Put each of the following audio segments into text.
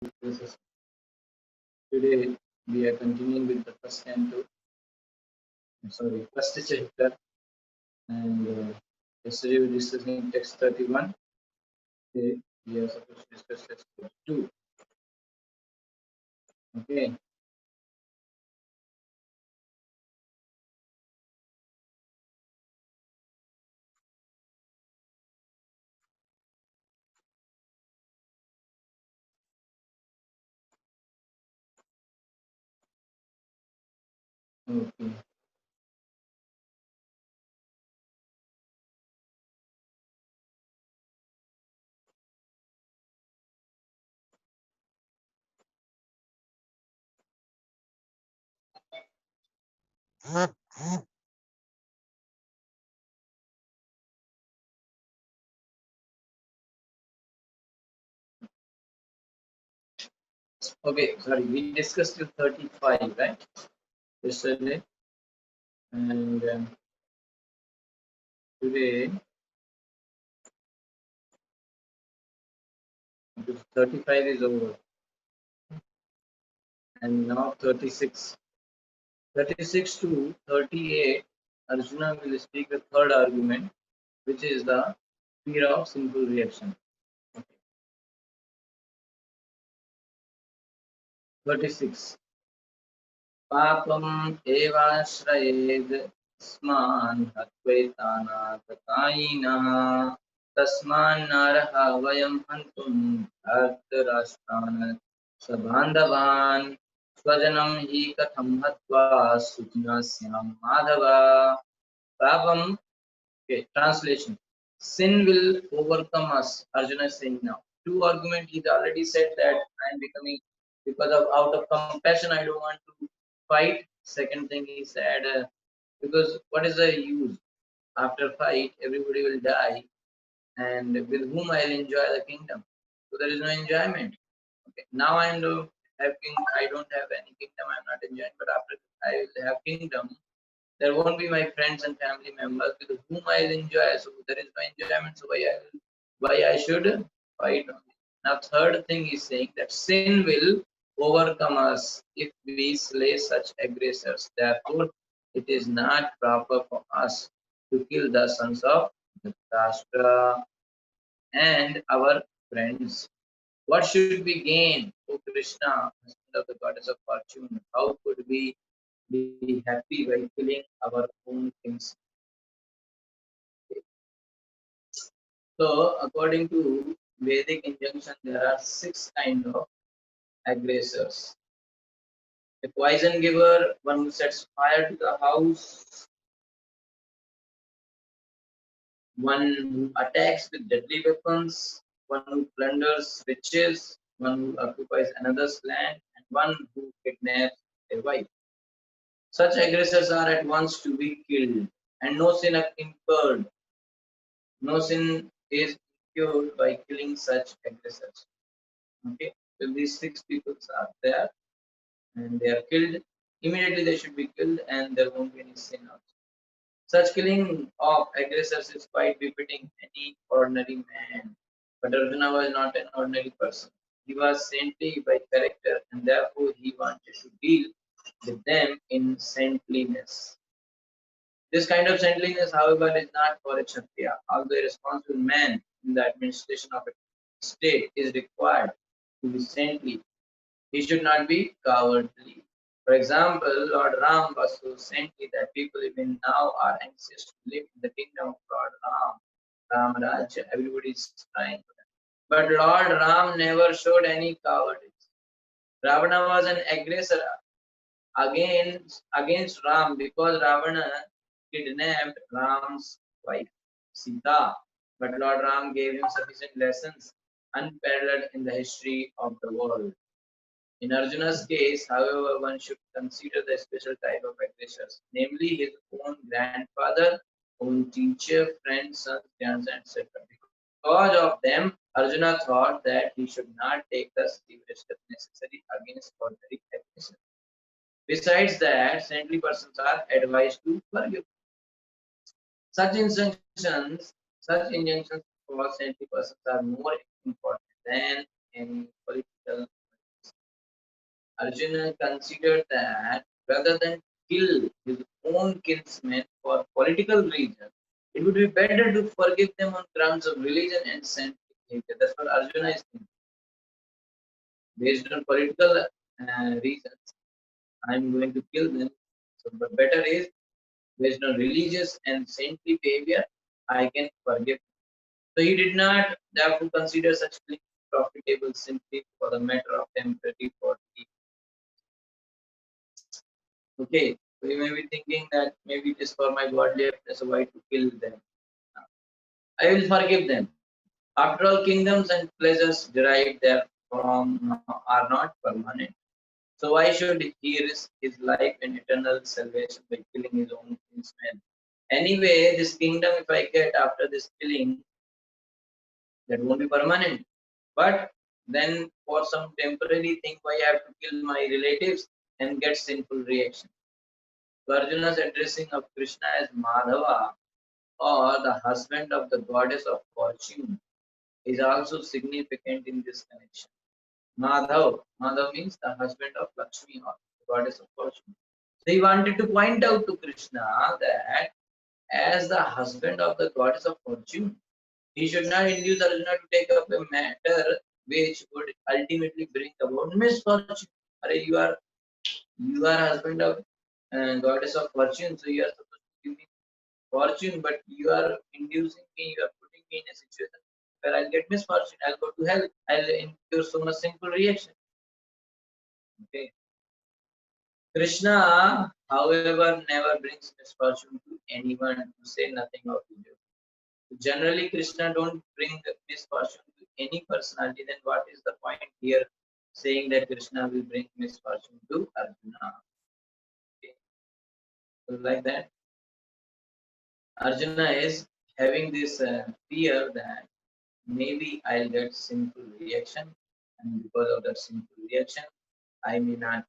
This is today we are continuing with the first canto, first chapter, and yesterday we were discussing text 31. Today we are supposed to discuss text 32. Okay. Okay. Okay. Sorry, we discussed till 35, right? Yesterday, and today 35 is over, and now 36. 36 to 38, Arjuna will speak the third argument, which is the fear of sinful reaction. Okay. 36. Papam evashrayed sman hatvetanatakaina tasman naraha vayam hantum dhartarashtrana sabandhavan swajanam hi katham hatva sujnasyam madhava. Papam. Okay, translation. Sin will overcome us. Arjuna is saying now. Two argument. He's already said that I am becoming because of out of compassion. I don't want to fight. Second thing he said because what is the use after fight? Everybody will die, and with whom I'll enjoy the kingdom. So there is no enjoyment. Okay. Now I am having. I don't have any kingdom. I'm not enjoying. But after I will have kingdom, there won't be my friends and family members with whom I'll enjoy. So there is no enjoyment. So why I should fight on it. Now third thing is saying that sin will overcome us if we slay such aggressors. Therefore, it is not proper for us to kill the sons of Dhritarashtra and our friends. What should we gain, O Krishna, husband of the goddess of fortune? How could we be happy by killing our own things? So, according to Vedic injunction, there are 6 kinds of aggressors. A poison giver, one who sets fire to the house, one who attacks with deadly weapons, one who plunders riches, one who occupies another's land, and one who kidnaps a wife. Such aggressors are at once to be killed, and no sin incurred. No sin is incurred by killing such aggressors. Okay, so these 6 people are there and they are killed. Immediately they should be killed, and there won't be any sin also. Such killing of aggressors is quite befitting any ordinary man. But Arjuna was not an ordinary person. He was saintly by character, and therefore he wanted to deal with them in saintliness. This kind of saintliness, however, is not for a Kshatriya. Although a responsible man in the administration of a state is required to be saintly, he should not be cowardly. For example, Lord Ram was so saintly that people even now are anxious to live in the kingdom of Lord Ram, Ramaraj. Everybody is trying for that. But Lord Ram never showed any cowardice. Ravana was an aggressor against Ram because Ravana kidnapped Ram's wife Sita. But Lord Ram gave him sufficient lessons unparalleled in the history of the world. In Arjuna's case, however, one should consider the special type of aggressors, namely his own grandfather, own teacher, friend, son, fiancé, etc. Because of them, Arjuna thought that he should not take the severest step necessary against ordinary aggressors. Besides that, saintly persons are advised to forgive. Such injunctions, such injunctions for saintly persons are more important than any political Arjuna considered that rather than kill his own kinsmen for political reasons, it would be better to forgive them on grounds of religion and saintly behavior. That's what Arjuna is thinking. Based on political reasons, I'm going to kill them. So, but better is based on religious and saintly behavior, I can forgive. So he did not therefore consider such things profitable simply for the matter of temporary fortune. Okay, so you may be thinking that maybe it is for my godly happiness, why to kill them? I will forgive them. After all, kingdoms and pleasures derived therefrom are not permanent. So why should he risk his life and eternal salvation by killing his own kinsmen? Anyway, this kingdom, if I get after this killing, that won't be permanent. But then for some temporary thing, why I have to kill my relatives and get sinful reaction? So Arjuna's addressing of Krishna as Madhava or the husband of the goddess of fortune is also significant in this connection. Madhav means the husband of Lakshmi or the goddess of fortune. So he wanted to point out to Krishna that as the husband of the goddess of fortune, he should not induce Arjuna to take up a matter which would ultimately bring about misfortune. You are husband of goddess of fortune, so you are supposed to give me fortune, but you are inducing me, you are putting me in a situation where I'll get misfortune, I'll go to hell, I'll incur so much sinful reaction. Okay. Krishna, however, never brings misfortune to anyone, to say nothing of you. Generally, Krishna don't bring misfortune to any personality. Then what is the point here saying that Krishna will bring misfortune to Arjuna? Okay. So like that, Arjuna is having this fear that maybe I'll get sinful reaction, and because of that sinful reaction, I may not,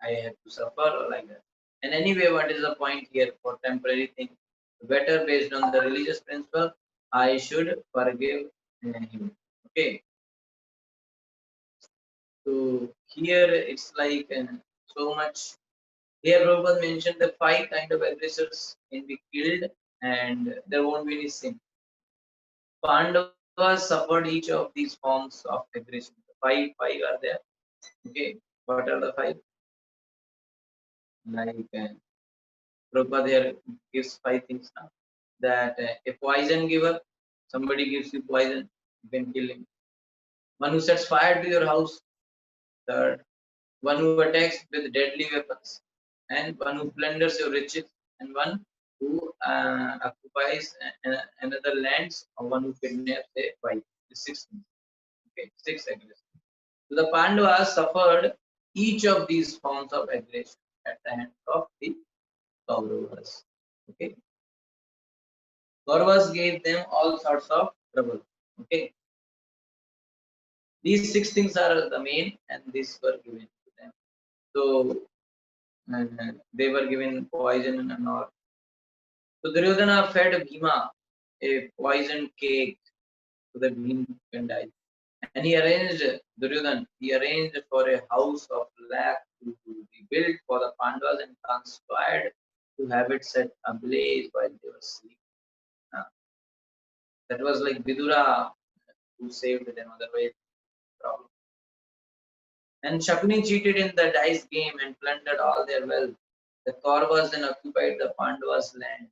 I have to suffer or like that. And anyway, what is the point here for temporary thing? Better based on the religious principle, I should forgive him. Okay, so here it's like so much. Here Prabhupada mentioned the five kind of aggressors can be killed and there won't be any sin. Pandavas suffered each of these forms of aggression. Five are there. Okay, what are the five? Like Prabhupada here gives five things now. That a poison giver, somebody gives you poison, you can kill him. One who sets fire to your house, third. One who attacks with deadly weapons, and one who plunders your riches, and one who occupies another lands, or one who kidnaps a wife. The six things. Okay, six aggressions. So the Pandavas suffered each of these forms of aggression at the hands of the Kauravas. Okay, Kauravas gave them all sorts of trouble. Okay, these six things are the main, and these were given to them. So they were given poison and all. So Duryodhana fed Bhima a poisoned cake so that Bhima can die. And he arranged for a house of lac to be built for the Pandavas and conspired to have it set ablaze while they were sleeping. Uh, that was like Vidura who saved them, otherwise problem. And Shakuni cheated in the dice game and plundered all their wealth. The Kauravas then occupied the Pandavas' land.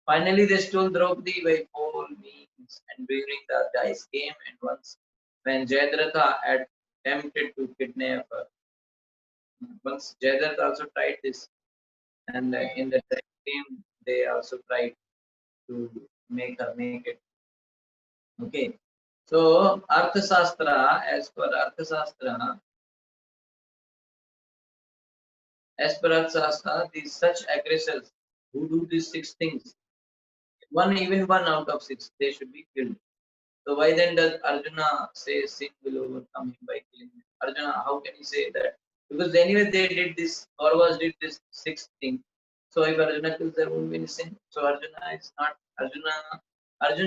Finally, they stole Draupadi by foul means and during the dice game and once when Jayadratha had attempted to kidnap her. Once Jayadratha also tried this and in the dice game they also tried to make her make it. Okay. So Arthasastra, as per Arthasastra, these such aggressors who do these six things, even one out of six, they should be killed. So why then does Arjuna say sin will overcome him by killing him? Arjuna, how can he say that? Because anyway they did this, Kauravas did this sixth thing. So if Arjuna kills, there won't be any sin. So Arjuna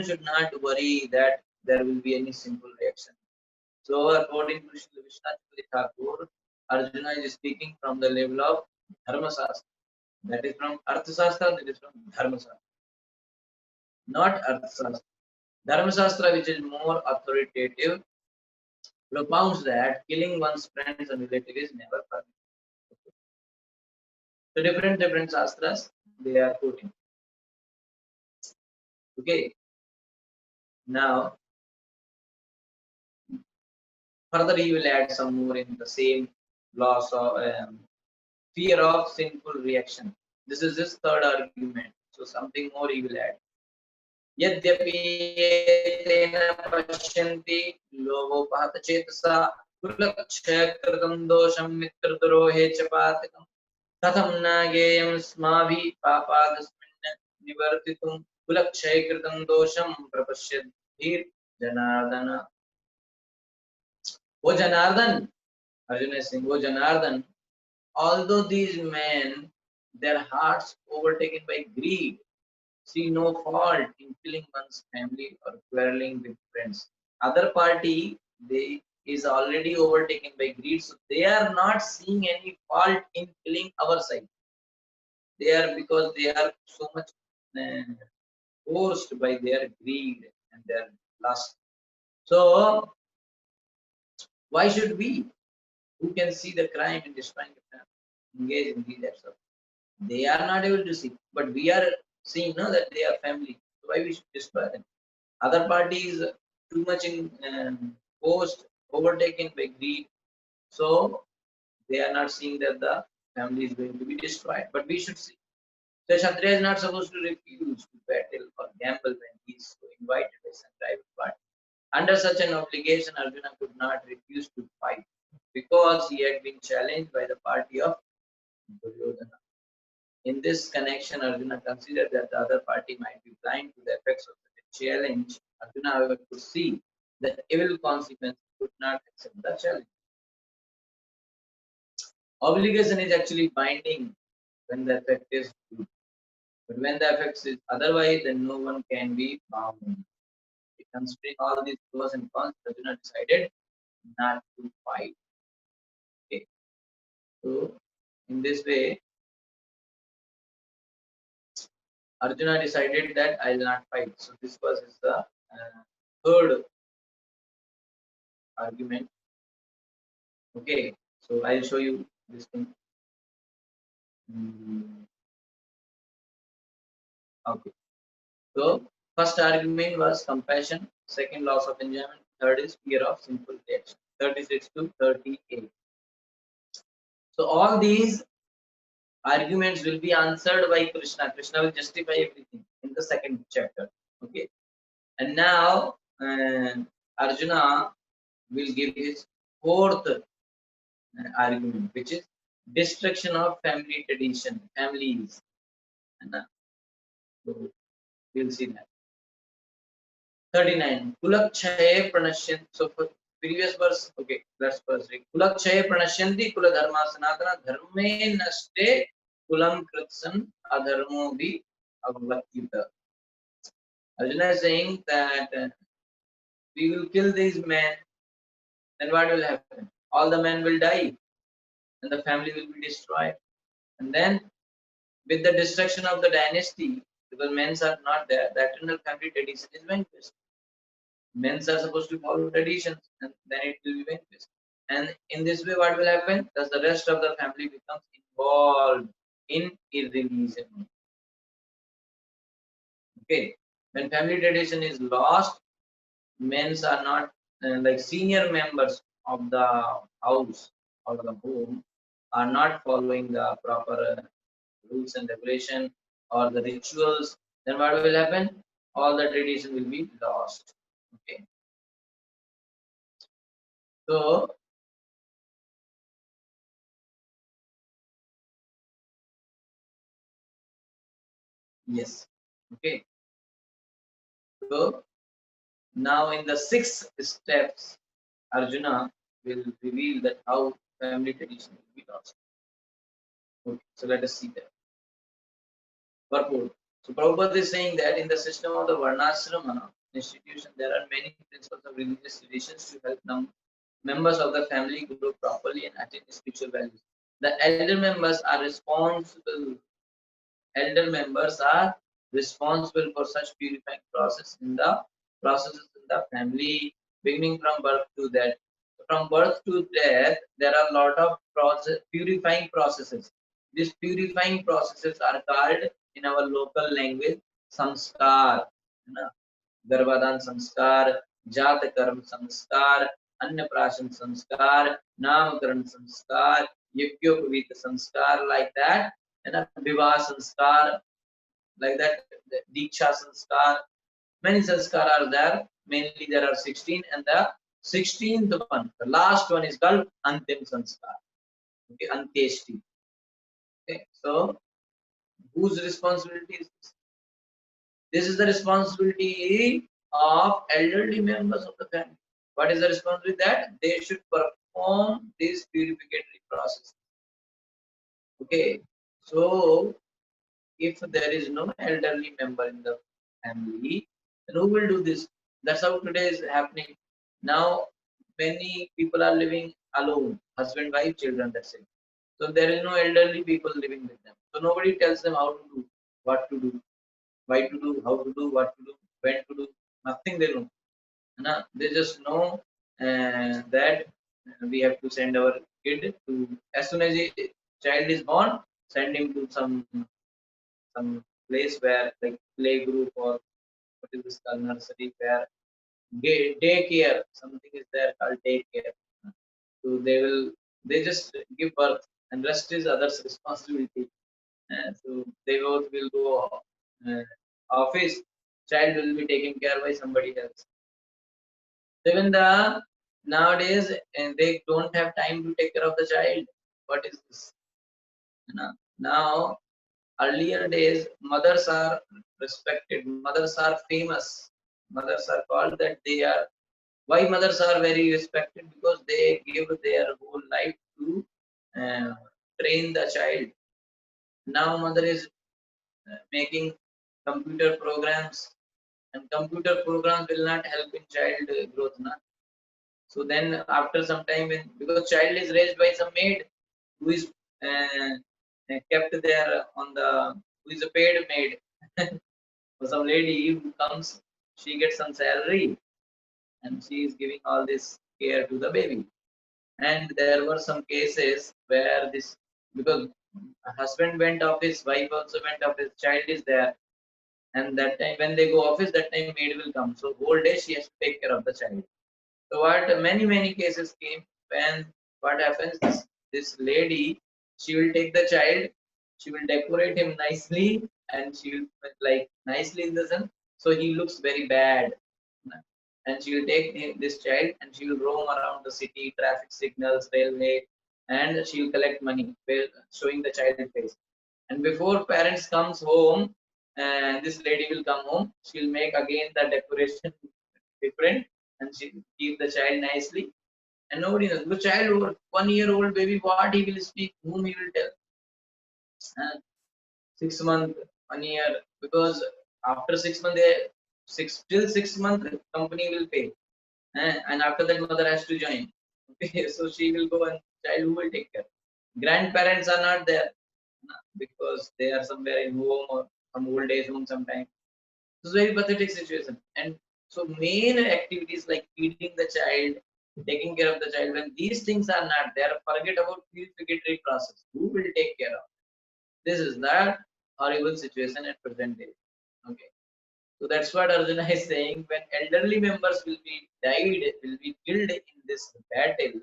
should not worry that there will be any sinful reaction. So according to Srila Vishnu Thakur, Arjuna is speaking from the level of Dharma Shastra. That is from Artha Shastra, that is from Dharma Shastra. Not Artha Shastra. Dharma Shastra, which is more authoritative, propounds that killing one's friends and relatives is never permitted. So different shastras they are quoting. Okay. Now further he will add some more in the same loss of fear of sinful reaction. This is his third argument. So something more he will add. यद्यपि एतेन पश्यन्ति लोभोपहतचेतसा कुलक्षयकृतं दोषं मित्रद्रोहे च पातकम् कथं न ज्ञेयं स्माभिः पापादस्मिन् निवर्तितुं कुलक्षयकृतं दोषं प्रपश्यद्भिर्जनार्दन वो Janardan Arjuna is saying, "O Janardhan, although these men, their hearts overtaken by greed, see no fault in killing one's family or quarreling with friends. Other party, they is already overtaken by greed, so they are not seeing any fault in killing our side. They are because they are so much uh, forced by their greed and their lust. So why should we, who can see the crime and destroying the family, engage in these acts of? They are not able to see, but we are seeing no, that they are family. So why we should destroy them? Other parties too much in forced, overtaken by greed, so they are not seeing that the family is going to be destroyed. But we should see. So Kshatriya is not supposed to refuse to battle or gamble when he is so invited by some private party. Under such an obligation, Arjuna could not refuse to fight because he had been challenged by the party of Duryodhana. In this connection, Arjuna considered that the other party might be blind to the effects of such a challenge. Arjuna, however, could see the evil consequence, could not accept the challenge. Obligation is actually binding when the effect is good. But when the effect is otherwise, then no one can be bound. Considering all these pros and cons, Arjuna decided not to fight. Okay. So, in this way, Arjuna decided that I will not fight. So, this was his third argument. Okay, so I'll show you this thing. Okay, so first argument was compassion, second loss of enjoyment, third is fear of sinful reaction. 36 to 38. So all these arguments will be answered by Krishna. Krishna will justify everything in the second chapter. Okay, and now Arjuna will give his fourth argument, which is destruction of family tradition, families. And, so we'll see that. 39. Kulakshaye pranashyan. So for previous verse, okay, let's first read. Kulakshaye pranashyanti kula dharma sanatana dharme nashte kulam kritsan adharmo bhi avlakyuta. Arjuna is saying that we will kill these men, then what will happen? All the men will die and the family will be destroyed. And then with the destruction of the dynasty, because men are not there, the eternal family tradition is vanquished. Men are supposed to follow traditions and then it will be vanquished. And in this way, what will happen? Thus, the rest of the family becomes involved in irreligion. Okay, when family tradition is lost, men are not like senior members of the house or the home are not following the proper rules and regulation or the rituals. Then what will happen? All the tradition will be lost. Okay, so yes, okay. So now in the six steps, Arjuna will reveal that how family tradition will be lost. Okay, so let us see that. Purport. So Prabhupada is saying that in the system of the Varnashrama institution, there are many principles of religious traditions to help them members of the family grow properly and attain spiritual values. The elder members are responsible. Elder members are responsible for such purifying processes in the family, beginning from birth to death. From birth to death, there are a lot of purifying processes. These purifying processes are called in our local language samskar. है ना? गर्भाधान संस्कार, जात कर्म संस्कार, अन्नप्राशन संस्कार, नामकरण संस्कार, यज्ञोपवीत संस्कार, like that, and विवाह संस्कार, like that, diksha sanskar. Many sanskar are there. Mainly there are 16, and the 16th one, the last one is called antim sanskar. Okay, antyeshti. Okay, so whose responsibility is this? This is the responsibility of elderly members of the family. What is the responsibility? That they should perform this purificatory process. Okay, so if there is no elderly member in the family, then who will do this? That's how today is happening. Now, many people are living alone, husband, wife, children, that's it. So there is no elderly people living with them. So nobody tells them how to do, what to do, why to do, how to do, what to do, when to do. Nothing they know. They just know that we have to send our kid to, as soon as a child is born, send him to some place where like play group or what is this called, nursery, where daycare, something is there called daycare. So they just give birth, and rest is others' responsibility. So they both will go office. Child will be taken care by somebody else. So even the nowadays, and they don't have time to take care of the child. What is this? Now, earlier days, mothers are respected. Mothers are famous. Mothers are called that they are. Why mothers are very respected? Because they give their whole life to uh, train the child. Now, mother is making computer programs, and computer programs will not help in child growth. Na? So then, after some time, because child is raised by some maid who is kept there on the, who is a paid maid. For some lady who comes, she gets some salary, and she is giving all this care to the baby. And there were some cases where this, because husband went office, wife also went office, child is there, and that time when they go office, that time maid will come. So whole day she has to take care of the child. So what many cases came when what happens, this lady, she will take the child, she will decorate him nicely, and she will, like, nicely in the sense, so he looks very bad. And she will take this child and she will roam around the city, traffic signals, railway, and she will collect money, showing the child face. And before parents comes home, and this lady will come home, she will make again the decoration different, and she will keep the child nicely. And nobody knows. The child, 1 year old baby, what he will speak, whom he will tell. 6 months, 1 year, because after 6 months, till 6 months, company will pay. And after that, mother has to join. Okay, so she will go, and child who will take care. Grandparents are not there because they are somewhere in home or some old age home sometime. It's a very pathetic situation. And so main activities like feeding the child, taking care of the child, when these things are not there, forget about purificatory process. Who will take care of? This is that horrible situation at present day. Okay. So that's what Arjuna is saying. When elderly members will be killed in this battle,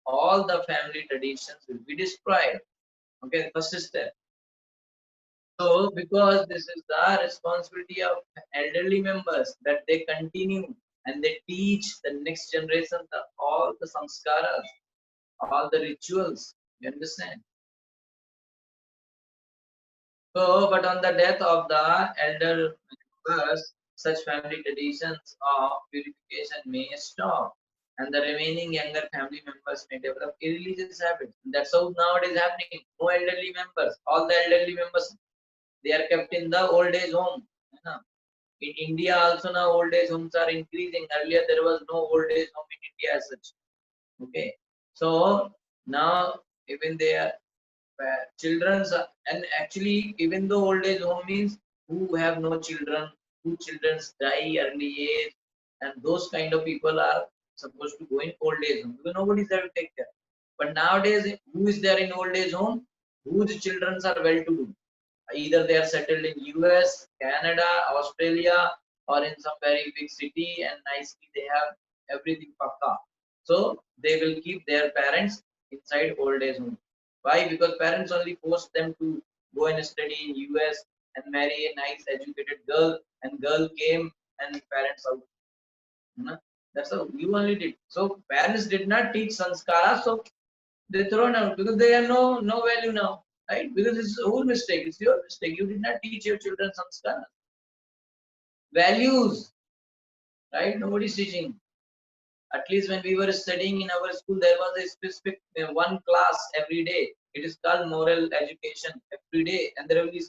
all the family traditions will be destroyed. Okay, first step. So, because this is the responsibility of elderly members, that they continue and they teach the next generation all the samskaras, all the rituals. You understand? So, but on the death of the elder members, such family traditions of purification may stop, and the remaining younger family members may develop irreligious habits. That's how nowadays happening. No elderly members. All the elderly members, they are kept in the old age home. In India also now old age homes are increasing. Earlier there was no old age home in India as such. Okay, so now even their children's and actually even though old age home means who have no children, who children's die early age, and those kind of people are supposed to go in old age home because nobody is there to take care. But nowadays, who is there in old age home? Whose children are well to do? Either they are settled in US, Canada, Australia, or in some very big city, and nicely they have everything pakka. So they will keep their parents inside old age home. Why? Because parents only force them to go and study in US and marry a nice educated girl, and girl came and parents out. Hmm? That's how you only did. So parents did not teach sanskara, so they thrown out because they have no value now, right? Because it's whole mistake. It's your mistake. You did not teach your children sanskara, values, right? Nobody's teaching. At least when we were studying in our school, there was a specific one class every day. It is called moral education every day, and there will be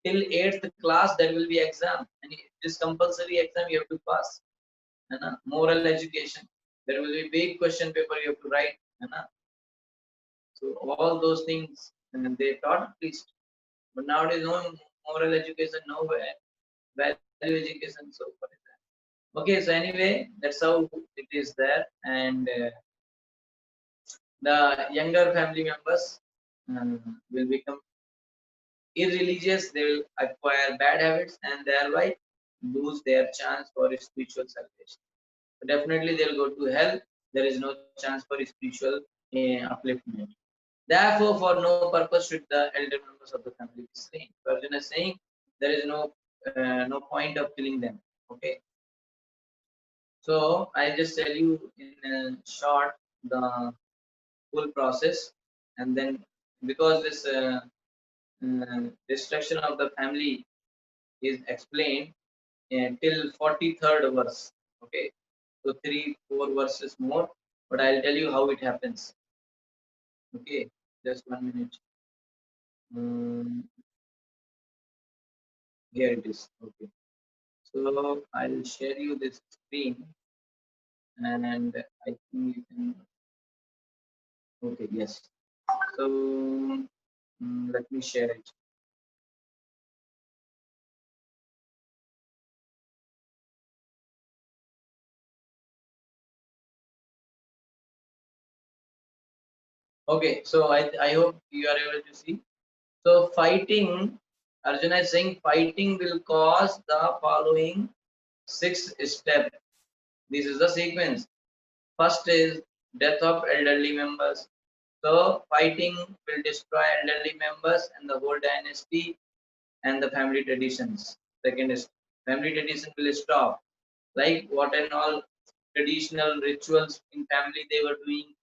till 8th class there will be exam, and it is compulsory exam you have to pass. Moral education. There will be big question paper you have to write. So all those things and they taught at least. But nowadays, no moral education, no value education. So what is that? Okay, so anyway, that's how it is there. And the younger family members will become irreligious. They will acquire bad habits and thereby lose their chance for spiritual salvation. So definitely, they'll go to hell. There is no chance for spiritual upliftment. Therefore, for no purpose should the elder members of the family be slain. So Arjuna is saying there is no point of killing them. Okay. So I just tell you in short the full process, and then because this destruction of the family is explained till 43rd verse. Okay. So 3-4 verses more, but I'll tell you how it happens. Okay. Just 1 minute. Here it is. Okay. So I'll share you this screen and I think you can. Okay, yes. So let me share it. Okay, so I hope you are able to see. So fighting, Arjuna is saying fighting will cause the following 6 steps. This is the sequence. First is death of elderly members. So fighting will destroy elderly members and the whole dynasty and the family traditions. Second is family tradition will stop. Like what and all traditional rituals in family they were doing,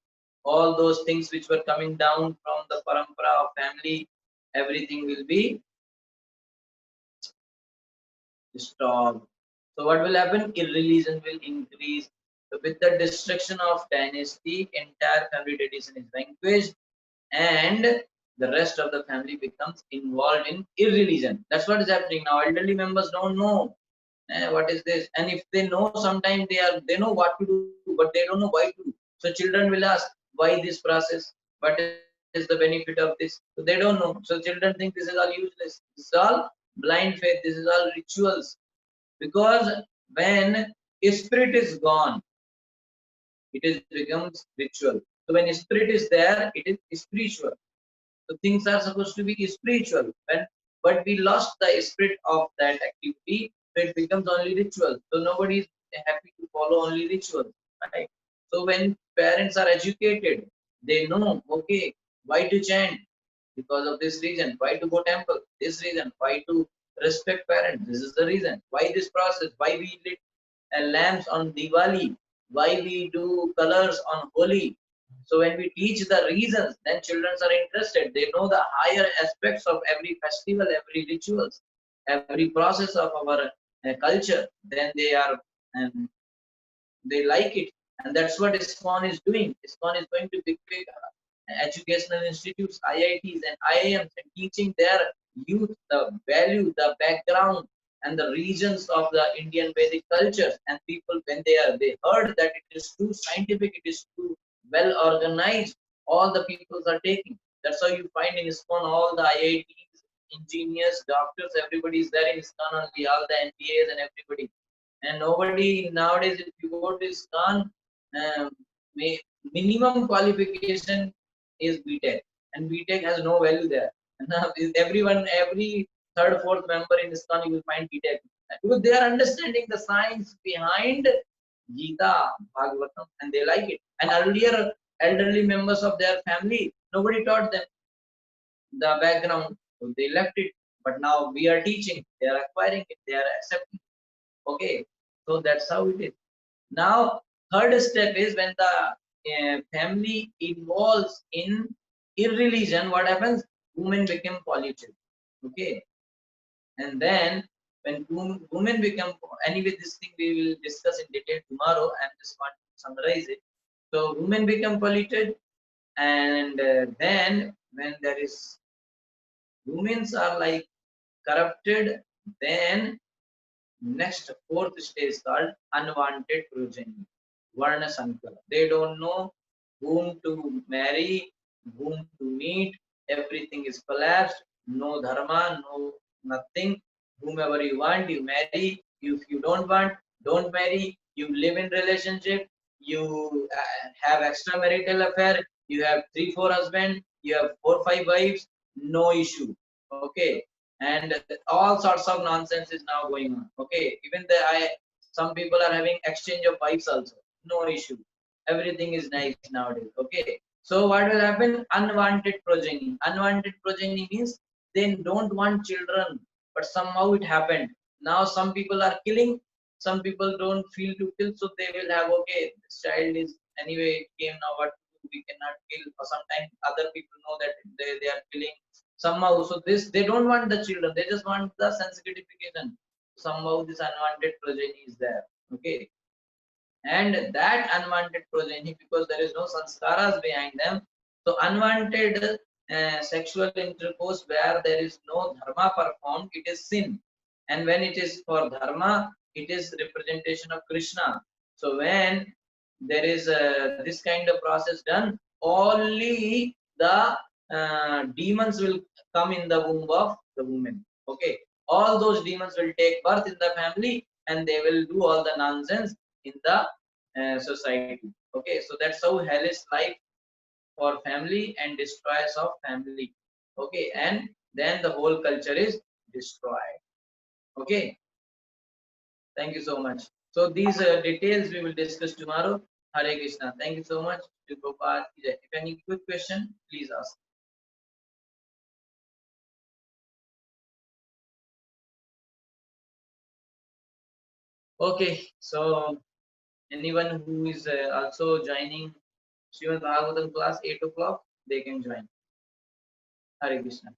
all those things which were coming down from the parampara of family, everything will be stopped. So what will happen? Irreligion will increase. So with the destruction of dynasty, entire family tradition is vanquished and the rest of the family becomes involved in irreligion. That's what is happening now. Elderly members don't know what is this, and if they know, sometimes they know what to do, but they don't know why to do. So children will ask why this process, what is the benefit of this, so they don't know. So children think this is all useless, this is all blind faith, this is all rituals. Because when spirit is gone, it is becomes ritual. So when spirit is there, it is spiritual. So things are supposed to be spiritual. But we lost the spirit of that activity, so it becomes only ritual. So nobody is happy to follow only rituals, right? So when parents are educated, they know, okay, why to chant? Because of this reason. Why to go temple? This reason. Why to respect parents? This is the reason. Why this process? Why we lit lamps on Diwali? Why we do colors on Holi? So when we teach the reasons, then children are interested. They know the higher aspects of every festival, every rituals, every process of our culture. Then they are um, they like it, and that's what ISKCON is doing. ISKCON is going to big educational institutes, IITs and IIMs, and teaching their youth the value, the background, and the regions of the Indian Vedic culture. And people, when they heard that it is too scientific, it is too well organized. All the peoples are taking. That's how you find in ISKCON all the IITs, engineers, doctors, everybody is there in ISKCON only, all the NPAs and everybody. And nobody nowadays, if you go to ISKCON, um, minimum qualification is BTech, and BTech has no value there. And now everyone, every third, fourth member in ISKCON, you will find BTech because they are understanding the science behind Gita, Bhagavatam, and they like it. And earlier, elderly members of their family, nobody taught them the background, so they left it. But now we are teaching, they are acquiring it, they are accepting. Okay, so that's how it is. Now, third step is when the family involves in irreligion, what happens? Women become polluted. Okay, and then when women become, anyway, this thing we will discuss in detail tomorrow. I just want to summarize it. So women become polluted, and then when there is women are like corrupted, then next fourth stage called unwanted progeny, Varna Sankara. They don't know whom to marry, whom to meet. Everything is collapsed. No dharma, no nothing. Whomever you want, you marry. If you don't want, don't marry. You live in relationship. You have extramarital affair. You have 3, 4 husbands. You have 4, 5 wives. No issue. Okay, and all sorts of nonsense is now going on. Okay, even some people are having exchange of wives also, no issue, everything is nice nowadays. Okay, so what will happen? Unwanted progeny. Unwanted progeny means they don't want children, but somehow it happened. Now some people are killing, some people don't feel to kill, so they will have, okay, this child is anyway it came, now what to do? We cannot kill. Or sometimes other people know that they are killing somehow. So this, they don't want the children, they just want the sensitification. Somehow this unwanted progeny is there. Okay, and that unwanted progeny, because there is no sanskaras behind them, so unwanted sexual intercourse where there is no dharma performed, it is sin. And when it is for dharma, it is representation of Krishna. So when there is this kind of process done, only the demons will come in the womb of the woman. Okay, all those demons will take birth in the family, and they will do all the nonsense in the society. Okay, so that's how hellish life for family and destroys of family. Okay, and then the whole culture is destroyed. Okay, thank you so much. So these details we will discuss tomorrow. Hare Krishna. Thank you so much. Prabhupada. If any quick question, please ask. Okay, so anyone who is also joining Srimad Bhagavatam class 8 o'clock, they can join. Hare Krishna.